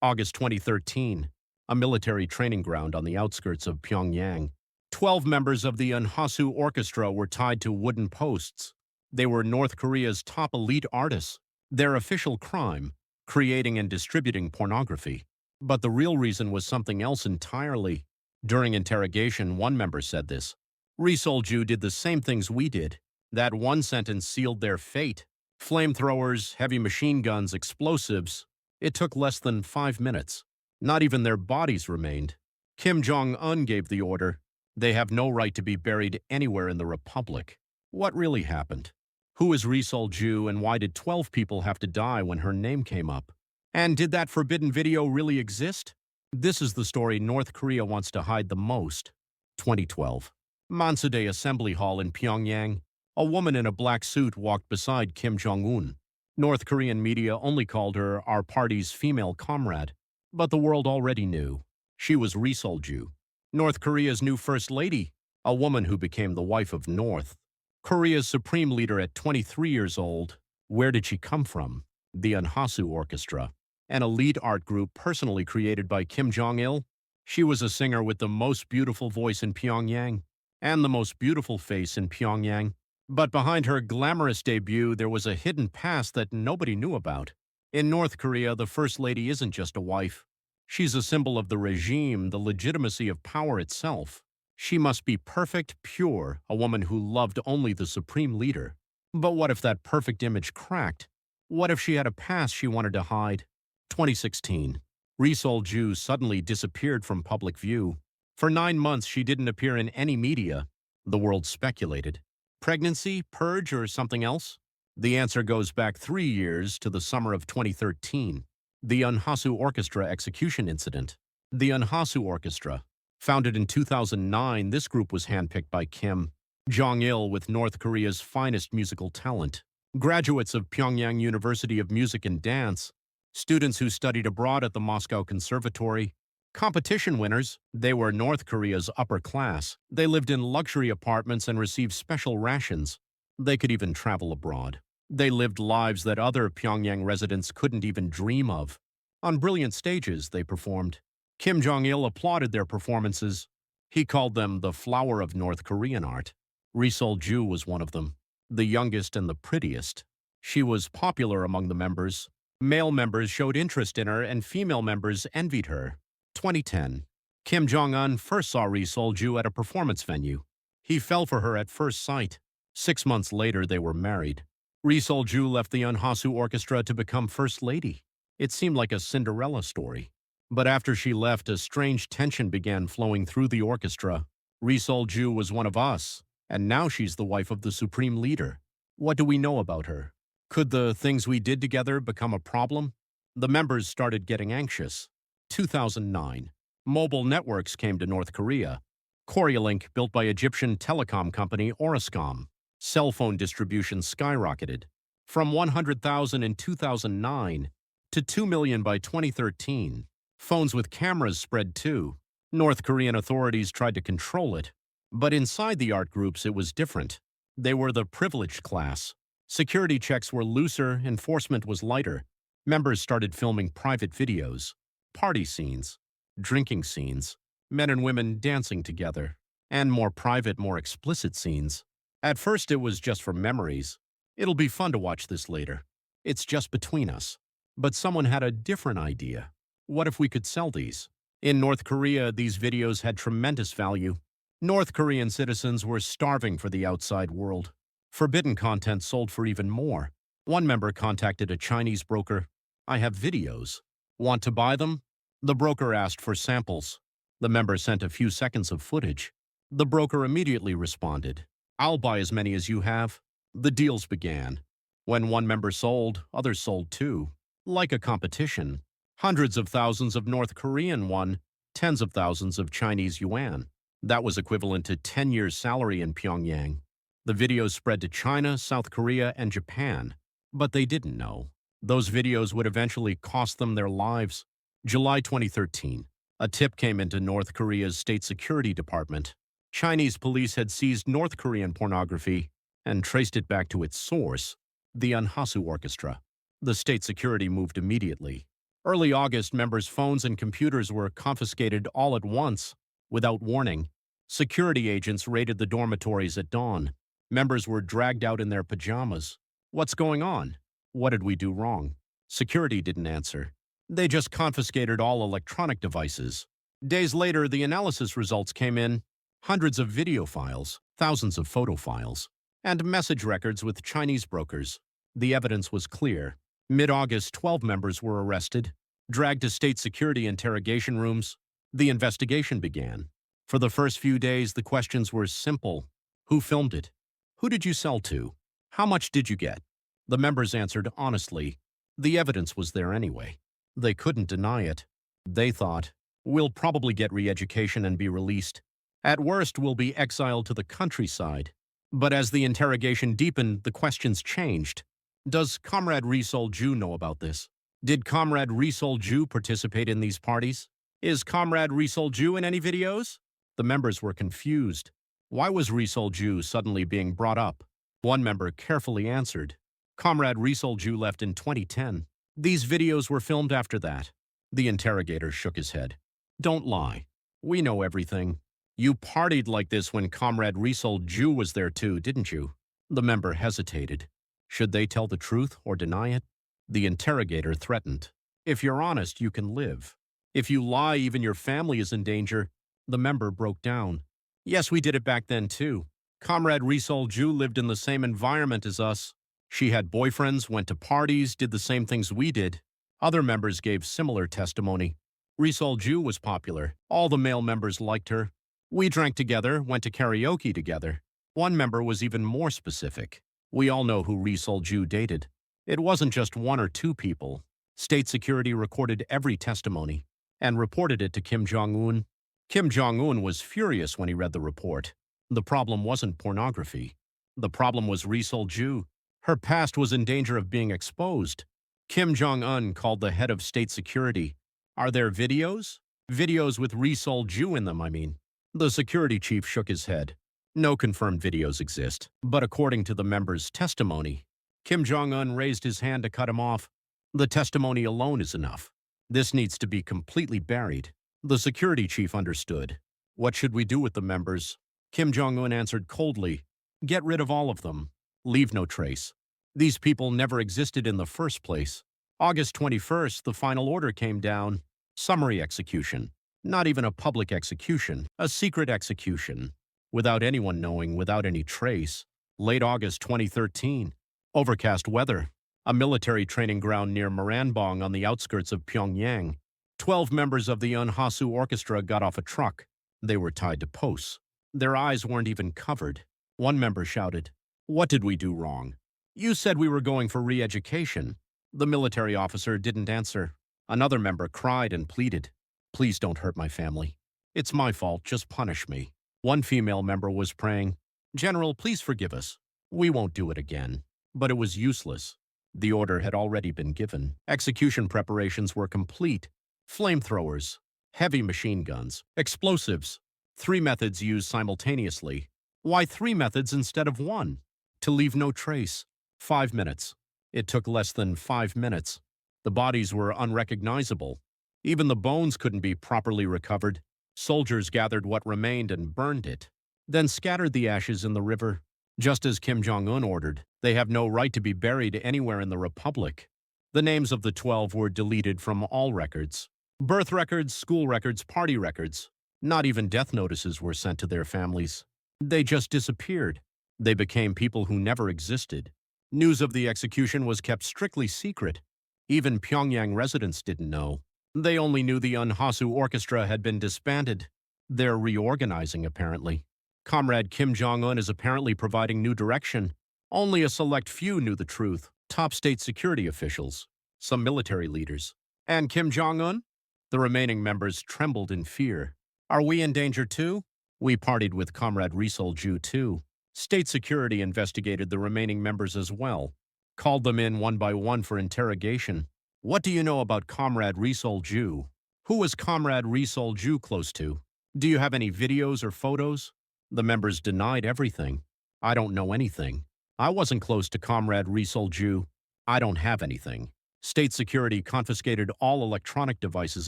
August 2013, a military training ground on the outskirts of Pyongyang. 12 members of the Unhasu Orchestra were tied to wooden posts. They were North Korea's top elite artists. Their official crime, creating and distributing pornography. But the real reason was something else entirely. During interrogation, one member said this: "Ri Sol-ju did the same things we did. That one sentence sealed their fate. Flamethrowers, heavy machine guns, explosives. It took less than 5 minutes. Not even their bodies remained. Jong Un gave the order. They have no right to be buried anywhere in the Republic." What really happened? Who is Ri Sol-ju, and why did 12 people have to die when her name came up? And did that forbidden video really exist? This is the story North Korea wants to hide the most. 2012. Mansudae Assembly Hall in Pyongyang. A woman in a black suit walked beside Jong Un. North Korean media only called her our party's female comrade. But the world already knew. She was Ri Sol-ju, North Korea's new first lady, a woman who became the wife of North Korea's supreme leader at 23 years old. Where did she come from? The Unhasu Orchestra, an elite art group personally created by Kim Jong-il. She was a singer with the most beautiful voice in Pyongyang and the most beautiful face in Pyongyang. But behind her glamorous debut, there was a hidden past that nobody knew about. In North Korea, the First Lady isn't just a wife. She's a symbol of the regime, the legitimacy of power itself. She must be perfect, pure, a woman who loved only the supreme leader. But what if that perfect image cracked? What if she had a past she wanted to hide? 2016. Ri Sol-ju suddenly disappeared from public view. For 9 months, she didn't appear in any media. The world speculated. Pregnancy, purge, or something else? The answer goes back 3 years to the summer of 2013. The Unhasu Orchestra execution incident. The Unhasu Orchestra. Founded in 2009, this group was handpicked by Kim Jong-il with North Korea's finest musical talent. Graduates of Pyongyang University of Music and Dance, students who studied abroad at the Moscow Conservatory, competition winners. They were North Korea's upper class. They lived in luxury apartments and received special rations. They could even travel abroad. They lived lives that other Pyongyang residents couldn't even dream of. On brilliant stages, they performed. Kim Jong-il applauded their performances. He called them the flower of North Korean art. Ri Sol-ju was one of them, the youngest and the prettiest. She was popular among the members. Male members showed interest in her, and female members envied her. 2010. Kim Jong-un first saw Ri Sol-ju at a performance venue. He fell for her at first sight. 6 months later, they were married. Ri Sol-ju left the Unhasu Orchestra to become First Lady. It seemed like a Cinderella story. But after she left, a strange tension began flowing through the orchestra. Ri Sol-ju was one of us, and now she's the wife of the supreme leader. What do we know about her? Could the things we did together become a problem? The members started getting anxious. 2009. Mobile networks came to North Korea. Korealink, built by Egyptian telecom company Orascom. Cell phone distribution skyrocketed. From 100,000 in 2009 to 2 million by 2013. Phones with cameras spread too. North Korean authorities tried to control it. But inside the art groups, it was different. They were the privileged class. Security checks were looser, enforcement was lighter. Members started filming private videos, party scenes, drinking scenes, men and women dancing together, and more private, more explicit scenes. At first, it was just for memories. It'll be fun to watch this later. It's just between us. But someone had a different idea. What if we could sell these? In North Korea, these videos had tremendous value. North Korean citizens were starving for the outside world. Forbidden content sold for even more. One member contacted a Chinese broker. "I have videos. Want to buy them?" The broker asked for samples. The member sent a few seconds of footage. The broker immediately responded, "I'll buy as many as you have." The deals began. When one member sold, others sold too. Like a competition. Hundreds of thousands of North Korean won, tens of thousands of Chinese yuan. That was equivalent to 10 years' salary in Pyongyang. The videos spread to China, South Korea, and Japan. But they didn't know. Those videos would eventually cost them their lives. July 2013. A tip came into North Korea's State Security Department. Chinese police had seized North Korean pornography and traced it back to its source, the Unhasu Orchestra. The state security moved immediately. Early August, members' phones and computers were confiscated all at once, without warning. Security agents raided the dormitories at dawn. Members were dragged out in their pajamas. What's going on? What did we do wrong? Security didn't answer. They just confiscated all electronic devices. Days later, the analysis results came in. Hundreds of video files, thousands of photo files, and message records with Chinese brokers. The evidence was clear. Mid-August, 12 members were arrested, dragged to state security interrogation rooms. The investigation began. For the first few days, the questions were simple. Who filmed it? Who did you sell to? How much did you get? The members answered honestly. The evidence was there anyway. They couldn't deny it. They thought, we'll probably get re-education and be released. At worst, we'll be exiled to the countryside. But as the interrogation deepened, the questions changed. Does Comrade Risol Ju know about this? Did Comrade Risol Ju participate in these parties? Is Comrade Risol Ju in any videos? The members were confused. Why was Risol Ju suddenly being brought up? One member carefully answered. Comrade Risol Ju left in 2010. These videos were filmed after that. The interrogator shook his head. Don't lie. We know everything. You partied like this when Comrade Risol Ju was there too, didn't you? The member hesitated. Should they tell the truth or deny it? The interrogator threatened. If you're honest, you can live. If you lie, even your family is in danger. The member broke down. Yes, we did it back then too. Comrade Risol Ju lived in the same environment as us. She had boyfriends, went to parties, did the same things we did. Other members gave similar testimony. Risol Ju was popular. All the male members liked her. We drank together, went to karaoke together. One member was even more specific. We all know who Risol Ju dated. It wasn't just one or two people. State security recorded every testimony and reported it to Kim Jong Un. Kim Jong Un was furious when he read the report. The problem wasn't pornography. The problem was Risol Ju. Her past was in danger of being exposed. Kim Jong Un called the head of state security. Are there videos? Videos with Risol Ju in them, I mean. The security chief shook his head. No confirmed videos exist, but according to the member's testimony, Kim Jong Un raised his hand to cut him off. The testimony alone is enough. This needs to be completely buried. The security chief understood. What should we do with the members? Kim Jong Un answered coldly. Get rid of all of them. Leave no trace. These people never existed in the first place. August 21st, the final order came down. Summary execution. Not even a public execution, a secret execution. Without anyone knowing, without any trace. Late August 2013. Overcast weather. A military training ground near Moranbong on the outskirts of Pyongyang. 12 members of the Unhasu Orchestra got off a truck. They were tied to posts. Their eyes weren't even covered. One member shouted, "What did we do wrong? You said we were going for re-education." The military officer didn't answer. Another member cried and pleaded, "Please don't hurt my family. It's my fault, just punish me." One female member was praying, "General, please forgive us. We won't do it again." But it was useless. The order had already been given. Execution preparations were complete. Flamethrowers, heavy machine guns, explosives. 3 methods used simultaneously. Why 3 methods instead of 1? To leave no trace. 5 minutes. It took less than 5 minutes. The bodies were unrecognizable. Even the bones couldn't be properly recovered. Soldiers gathered what remained and burned it, then scattered the ashes in the river. Just as Kim Jong Un ordered, they have no right to be buried anywhere in the Republic. The names of the 12 were deleted from all records. Birth records, school records, party records. Not even death notices were sent to their families. They just disappeared. They became people who never existed. News of the execution was kept strictly secret. Even Pyongyang residents didn't know. They only knew the Unhasu Orchestra had been disbanded. They're reorganizing, apparently. Comrade Kim Jong Un is apparently providing new direction. Only a select few knew the truth. Top state security officials, some military leaders. And Kim Jong Un? The remaining members trembled in fear. Are we in danger too? We partied with Comrade Risol Ju too. State security investigated the remaining members as well. Called them in one by one for interrogation. What do you know about Comrade Risol Ju? Who was Comrade Risol Ju close to? Do you have any videos or photos? The members denied everything. I don't know anything. I wasn't close to Comrade Risol Ju. I don't have anything. State security confiscated all electronic devices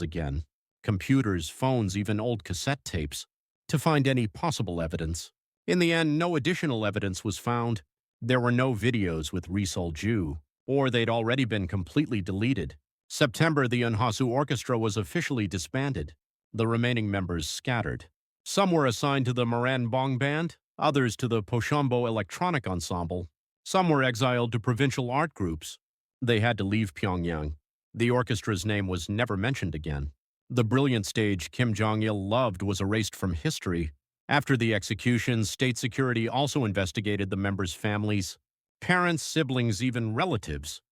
again, computers, phones, even old cassette tapes, to find any possible evidence. In the end, no additional evidence was found. There were no videos with Risol Ju, or they'd already been completely deleted. September, the Unhasu Orchestra was officially disbanded. The remaining members scattered. Some were assigned to the Moranbong Band, others to the Poshombo Electronic Ensemble. Some were exiled to provincial art groups. They had to leave Pyongyang. The orchestra's name was never mentioned again. The brilliant stage Kim Jong-il loved was erased from history. After the executions, state security also investigated the members' families, parents, siblings, even relatives.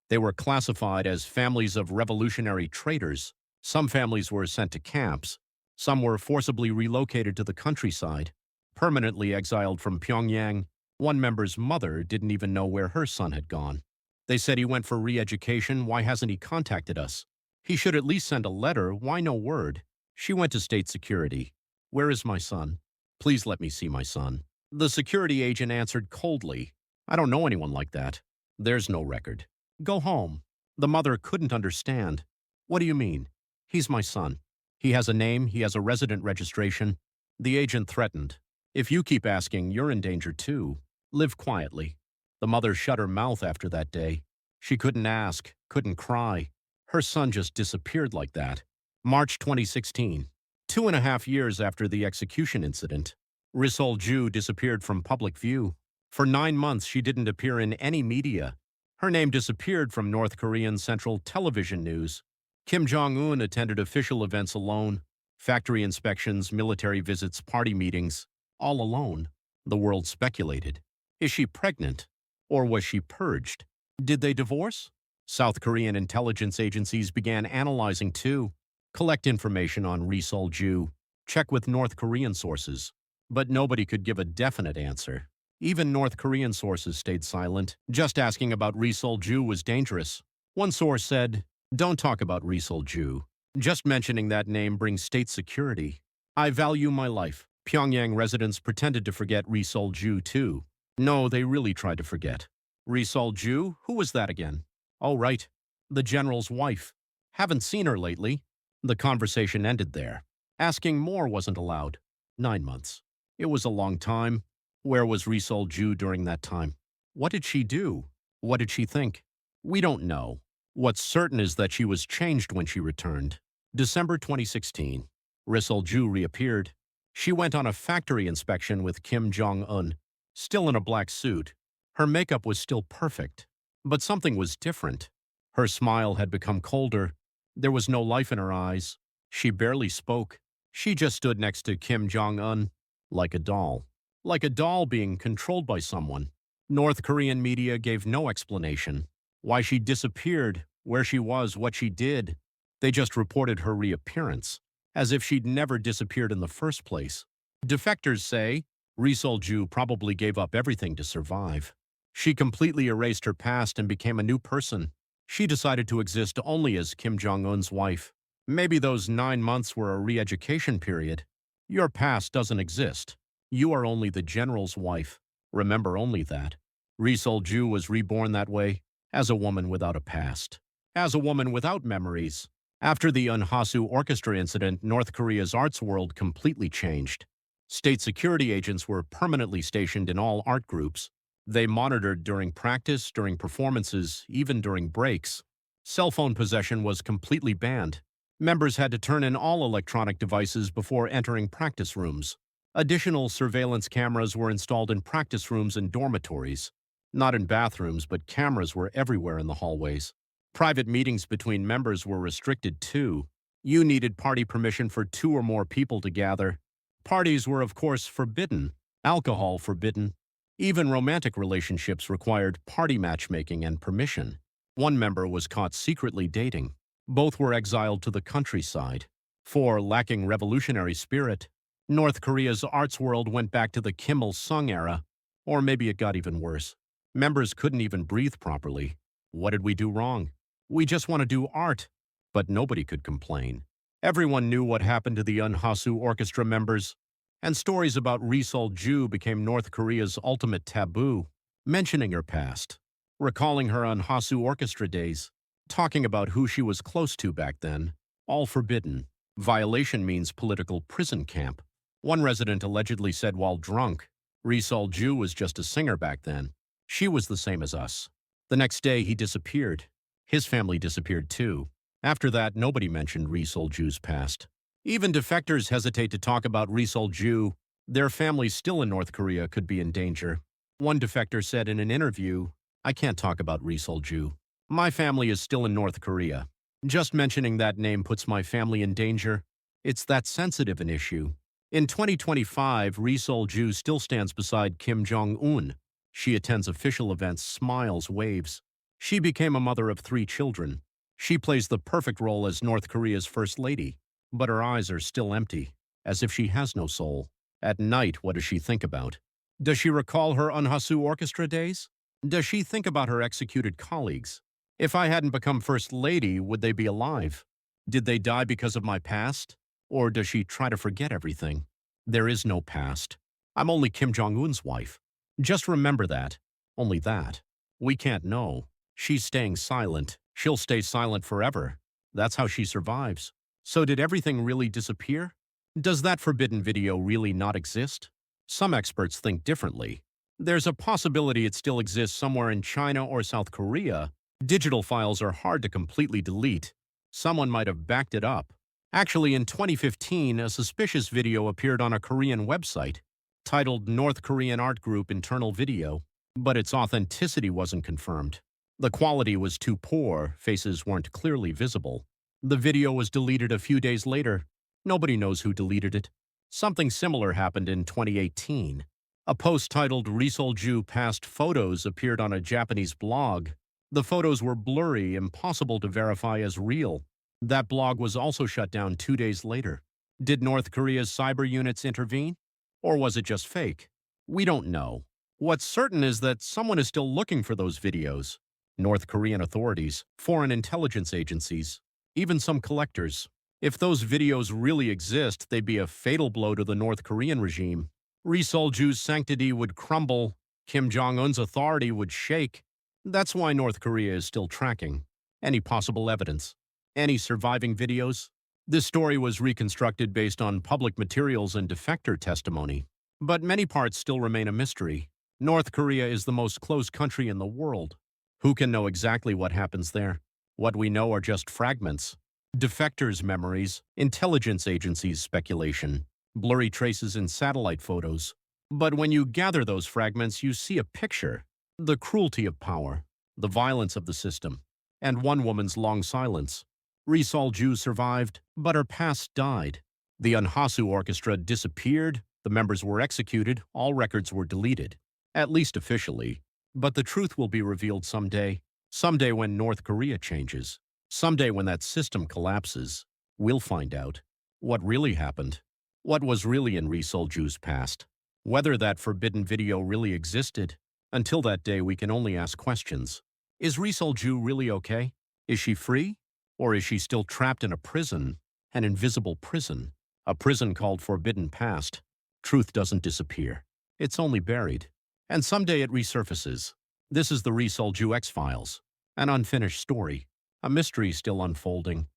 They were classified as families of revolutionary traitors. Some families were sent to camps. Some were forcibly relocated to the countryside, permanently exiled from Pyongyang. One member's mother didn't even know where her son had gone. They said he went for re-education. Why hasn't he contacted us? He should at least send a letter. Why no word? She went to state security. Where is my son? Please let me see my son. The security agent answered coldly. I don't know anyone like that. There's no record. Go home. The mother couldn't understand. What do you mean? He's my son. He has a name, he has a resident registration. The agent threatened. If you keep asking, you're in danger too. Live quietly. The mother shut her mouth after that day. She couldn't ask, couldn't cry. Her son just disappeared like that. March 2016. 2.5 years after the execution incident, Risol Ju disappeared from public view. For 9 months, she didn't appear in any media. Her name disappeared from North Korean Central Television News. Kim Jong Un attended official events alone, factory inspections, military visits, party meetings, all alone. The world speculated. Is she pregnant? Or was she purged? Did they divorce? South Korean intelligence agencies began analyzing too. Collect information on Risol Ju. Check with North Korean sources. But nobody could give a definite answer. Even North Korean sources stayed silent. Just asking about Risol Ju was dangerous. One source said, "Don't talk about Risol Ju. Just mentioning that name brings state security. I value my life." Pyongyang residents pretended to forget Risol Ju too. No, they really tried to forget. Risol Ju? Who was that again? Oh, right. The general's wife. Haven't seen her lately. The conversation ended there. Asking more wasn't allowed. 9 months. It was a long time. Where was Risol Ju during that time? What did she do? What did she think? We don't know. What's certain is that she was changed when she returned. December 2016. Risol Ju reappeared. She went on a factory inspection with Kim Jong Un, still in a black suit. Her makeup was still perfect. But something was different. Her smile had become colder. There was no life in her eyes. She barely spoke. She just stood next to Kim Jong Un, like a doll. Like a doll being controlled by someone. North Korean media gave no explanation. Why she disappeared, where she was, what she did. They just reported her reappearance, as if she'd never disappeared in the first place. Defectors say Risol Ju probably gave up everything to survive. She completely erased her past and became a new person. She decided to exist only as Kim Jong Un's wife. Maybe those 9 months were a re-education period. Your past doesn't exist. You are only the general's wife. Remember only that. Risol Ju was reborn that way, as a woman without a past. As a woman without memories. After the Unhasu Orchestra incident, North Korea's arts world completely changed. State security agents were permanently stationed in all art groups. They monitored during practice, during performances, even during breaks. Cell phone possession was completely banned. Members had to turn in all electronic devices before entering practice rooms. Additional surveillance cameras were installed in practice rooms and dormitories. Not in bathrooms, but cameras were everywhere in the hallways. Private meetings between members were restricted too. You needed party permission for 2 or more people to gather. Parties were, of course, forbidden. Alcohol forbidden. Even romantic relationships required party matchmaking and permission. One member was caught secretly dating. Both were exiled to the countryside. For lacking revolutionary spirit, North Korea's arts world went back to the Kim Il-sung era. Or maybe it got even worse. Members couldn't even breathe properly. What did we do wrong? We just want to do art. But nobody could complain. Everyone knew what happened to the Unhasu Orchestra members. And stories about Risol Ju became North Korea's ultimate taboo. Mentioning her past. Recalling her Unhasu Orchestra days. talking about who she was close to back then. All forbidden. Violation means political prison camp. One resident allegedly said while drunk, Rizal Ju was just a singer back then. She was the same as us. The next day, he disappeared. His family disappeared too. After that, nobody mentioned Rizal Ju's past. Even defectors hesitate to talk about Rizal Ju. Their families still in North Korea could be in danger. One defector said in an interview, "I can't talk about Rizal Ju. My family is still in North Korea. Just mentioning that name puts my family in danger. It's that sensitive an issue." In 2025, Rizal Ju still stands beside Kim Jong Un. She attends official events, smiles, waves. She became a mother of 3 children. She plays the perfect role as North Korea's first lady, but her eyes are still empty, as if she has no soul. At night, what does she think about? Does she recall her Unhasu Orchestra days? Does she think about her executed colleagues? If I hadn't become first lady, would they be alive? Did they die because of my past? Or does she try to forget everything? There is no past. I'm only Kim Jong Un's wife. Just remember that. Only that. We can't know. She's staying silent. She'll stay silent forever. That's how she survives. So did everything really disappear? Does that forbidden video really not exist? Some experts think differently. There's a possibility it still exists somewhere in China or South Korea. Digital files are hard to completely delete. Someone might have backed it up. Actually, in 2015, a suspicious video appeared on a Korean website titled North Korean Art Group Internal Video, but its authenticity wasn't confirmed. The quality was too poor, faces weren't clearly visible. The video was deleted a few days later. Nobody knows who deleted it. Something similar happened in 2018. A post titled Rizal Ju Past Photos appeared on a Japanese blog. The photos were blurry, impossible to verify as real. That blog was also shut down 2 days later. Did North Korea's cyber units intervene? Or was it just fake? We don't know. What's certain is that someone is still looking for those videos. North Korean authorities, foreign intelligence agencies, even some collectors. If those videos really exist, they'd be a fatal blow to the North Korean regime. Rizal Ju's sanctity would crumble. Kim Jong Un's authority would shake. That's why North Korea is still tracking any possible evidence, any surviving videos. This story was reconstructed based on public materials and defector testimony, but many parts still remain a mystery. North Korea is the most closed country in the world. Who can know exactly what happens there? What we know are just fragments. Defectors' memories, intelligence agencies' speculation, blurry traces in satellite photos. But when you gather those fragments, you see a picture. The cruelty of power, the violence of the system, and one woman's long silence. Rizal Ju survived, but her past died. The Unhasu Orchestra disappeared, the members were executed, all records were deleted, at least officially. But the truth will be revealed someday. Someday when North Korea changes. Someday when that system collapses. We'll find out what really happened. What was really in Rizal Ju's past. Whether that forbidden video really existed. Until that day, we can only ask questions. Is Rizal Ju really okay? Is she free? Or is she still trapped in a prison, an invisible prison? A prison called Forbidden Past. Truth doesn't disappear. It's only buried. And someday it resurfaces. This is the Rizal Ju X-Files. An unfinished story. A mystery still unfolding.